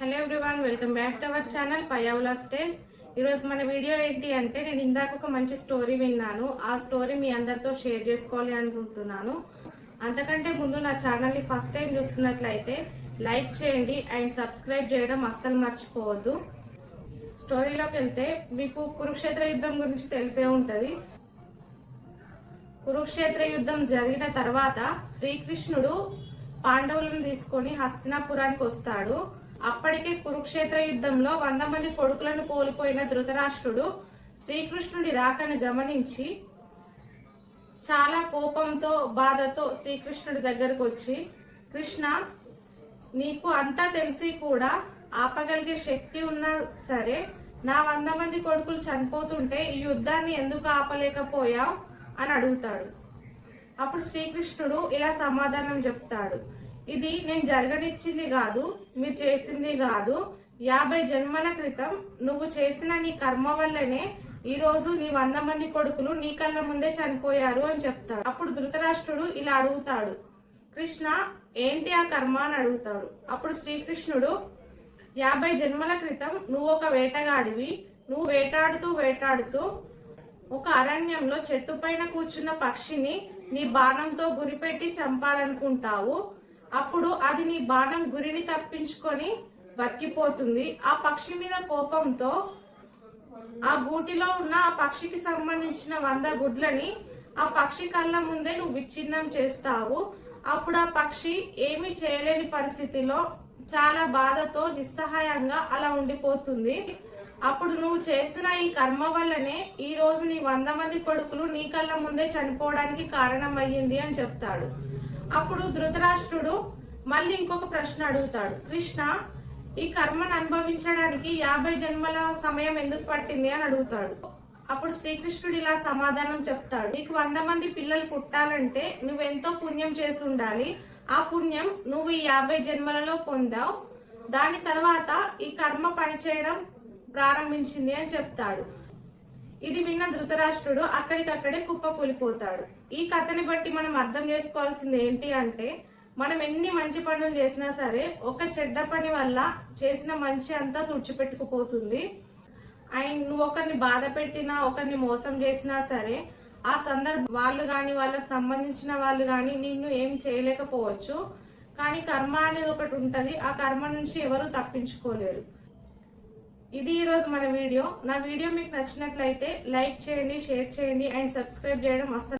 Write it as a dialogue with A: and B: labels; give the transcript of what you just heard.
A: Hello everyone, welcome back to our channel పయావులాస్ టేస్. ఈరోజు మన వీడియో ఏంటి అంటే, నేను ఇందాక ఒక మంచి స్టోరీ విన్నాను. ఆ స్టోరీ మీ అందరితో షేర్ చేసుకోవాలి అనుకుంటున్నాను. అంతకంటే ముందు నా ఛానల్ని ఫస్ట్ టైం చూస్తున్నట్లయితే లైక్ చేయండి అండ్ సబ్స్క్రైబ్ చేయడం అస్సలు మర్చిపోవద్దు. స్టోరీలోకి వెళ్తే మీకు కురుక్షేత్ర యుద్ధం గురించి తెలిసే ఉంటుంది. కురుక్షేత్ర యుద్ధం జరిగిన తర్వాత శ్రీకృష్ణుడు పాండవులను తీసుకొని హస్తినాపురానికి వస్తాడు. అప్పటికే కురుక్షేత్ర యుద్ధంలో 100 మంది కొడుకులను కోల్పోయిన ధృతరాష్ట్రుడు శ్రీకృష్ణుడి రాకను గమనించి చాలా కోపంతో బాధతో శ్రీకృష్ణుడి దగ్గరకు వచ్చి, కృష్ణ, నీకు అంతా తెలిసి కూడా ఆపగలిగే శక్తి ఉన్నా సరే నా 100 మంది కొడుకులు చనిపోతుంటే ఈ యుద్ధాన్ని ఎందుకు ఆపలేకపోయావు అని అడుగుతాడు. అప్పుడు శ్రీకృష్ణుడు ఇలా సమాధానం చెప్తాడు, ఇది నేను జరగనిచ్చింది కాదు, మీరు చేసింది కాదు. 50 జన్మల క్రితం నువ్వు చేసిన నీ కర్మ వల్లనే ఈ రోజు నీ 100 మంది కొడుకులు నీ కళ్ళ ముందే చనిపోయారు అని చెప్తాడు. అప్పుడు ధృతరాష్ట్రుడు ఇలా అడుగుతాడు, కృష్ణ, ఏంటి ఆ కర్మ అని అడుగుతాడు. అప్పుడు శ్రీకృష్ణుడు, 50 జన్మల క్రితం నువ్వు ఒక వేటగాడివి. నువ్వు వేటాడుతూ ఒక అరణ్యంలో చెట్టు పైన కూర్చున్న పక్షిని నీ బాణంతో గురిపెట్టి చంపాలనుకుంటావు. అప్పుడు అది నీ బాణం గురిని తప్పించుకొని బతికిపోతుంది. ఆ పక్షి మీద కోపంతో ఆ గూటిలో ఉన్న ఆ పక్షికి సంబంధించిన 100 గుడ్లని ఆ పక్షి కళ్ళ ముందే నువ్వు విచ్ఛిన్నం చేస్తావు. అప్పుడు ఆ పక్షి ఏమీ చేయలేని పరిస్థితిలో చాలా బాధతో నిస్సహాయంగా అలా ఉండిపోతుంది. అప్పుడు నువ్వు చేసిన ఈ కర్మ వల్లనే ఈ రోజు నీ 100 మంది కొడుకులు నీ కళ్ళ ముందే చనిపోవడానికి కారణం అయ్యింది అని చెప్తాడు. అప్పుడు ధృతరాష్ట్రుడు మళ్ళీ ఇంకొక ప్రశ్న అడుగుతాడు, కృష్ణ, ఈ కర్మను అనుభవించడానికి 50 జన్మల సమయం ఎందుకు పట్టింది అని అడుగుతాడు. అప్పుడు శ్రీకృష్ణుడు ఇలా సమాధానం చెప్తాడు, నీకు 100 మంది పిల్లలు పుట్టాలంటే నువ్వెంతో పుణ్యం చేసి ఉండాలి. ఆ పుణ్యం నువ్వు ఈ 50 జన్మలలో పొందావు. దాని తర్వాత ఈ కర్మ పనిచేయడం ప్రారంభించింది అని చెప్తాడు. ఇది విన్న ధృతరాష్ట్రుడు అక్కడికక్కడే కుప్పకూలిపోతాడు. ఈ కథని బట్టి మనం అర్థం చేసుకోవాల్సింది ఏంటి అంటే, మనం ఎన్ని మంచి పనులు చేసినా సరే ఒక చెడ్డ పని వల్ల చేసిన మంచి అంతా తుడిచిపెట్టుకుపోతుంది. అండ్ నువ్వు ఒకరిని బాధ పెట్టినా, ఒకరిని మోసం చేసినా సరే ఆ సందర్భం వాళ్ళు కానీ వాళ్ళకి సంబంధించిన వాళ్ళు కానీ నిన్ను ఏం చేయలేకపోవచ్చు. కానీ కర్మ అనేది ఒకటి ఉంటుంది. ఆ కర్మ నుంచి ఎవరు తప్పించుకోలేరు. ఇది ఈరోజు మన వీడియో. నా వీడియో మీకు నచ్చినట్లయితే లైక్ చేయండి, షేర్ చేయండి అండ్ సబ్స్క్రైబ్ చేయడం అస్సలు